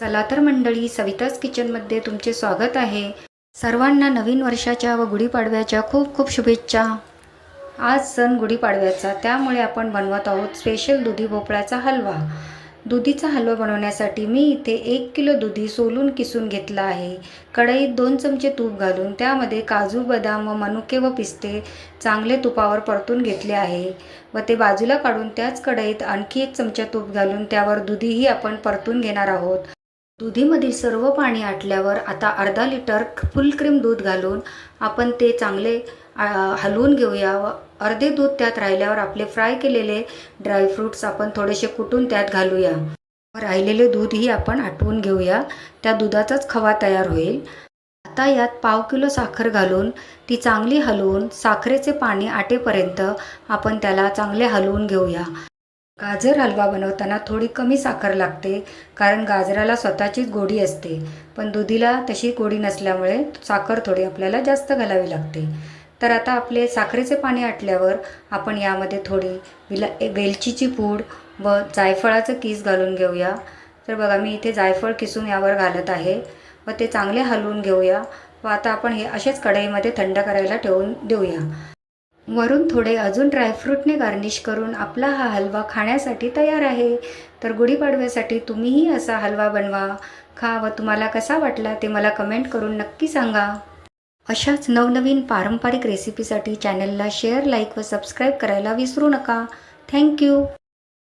चला तर मंडळी, सविताज किचनमध्ये तुमचे स्वागत आहे. सर्वांना नवीन वर्षाच्या व गुढीपाडव्याच्या खूप खूप शुभेच्छा. आज सण गुढीपाडव्याचा, त्यामुळे आपण बनवत आहोत स्पेशल दुधी भोपळ्याचा हलवा. दुधीचा हलवा बनवण्यासाठी मी इथे 1 किलो दुधी सोलून किसून घेतला आहे. कढईत 2 चमचे तूप घालून त्यामध्ये काजू, बदाम व मनुके व पिस्ते चांगले तुपावर परतून घेतले आहे व ते बाजूला काढून त्याच कढईत आणखी 1 चमचा तूप घालून त्यावर दुधीही आपण परतून घेणार आहोत. दुधीमधील सर्व पाणी आटल्यावर आता अर्धा लिटर फुल क्रीम दूध घालून आपण ते चांगले हलवून घेऊया व अर्धे दूध त्यात राहिल्यावर आपले फ्राय केलेले ड्रायफ्रूट्स आपण थोडेसे कुटून त्यात घालूया. राहिलेले दूधही आपण आटवून घेऊया, त्या दुधाचाच खवा तयार होईल. आता यात पाव किलो साखर घालून ती चांगली हलवून साखरेचे पाणी आटेपर्यंत आपण त्याला चांगले हलवून घेऊया. गाजर हलवा बनवताना थोडी कमी साखर लागते, कारण गाजराला स्वतःचीच गोडी असते, पण दुधीला तशी गोडी नसल्यामुळे साखर थोडी आपल्याला जास्त घालावी लागते. तर आता आपले साखरेचे पाणी आटल्यावर आपण यामध्ये थोडी वेलचीची पूड व जायफळाचं कीस घालून घेऊया. तर बघा, मी इथे जायफळ किसून यावर घालत आहे व ते चांगले हलवून घेऊया व आता आपण हे असेच कढईमध्ये थंड करायला ठेवून देऊया. वरून थोडे अजून ड्रायफ्रूटने गार्निश करून आपला हा हलवा खाण्यासाठी तयार आहे. तर गुढीपाडव्यासाठी तुम्हीही असा हलवा बनवा, खा व तुम्हाला कसा वाटला ते मला कमेंट करून नक्की सांगा. अशाच नवनवीन पारंपरिक रेसिपीसाठी चॅनलला शेअर, लाईक व सबस्क्राईब करायला विसरू नका. थँक्यू.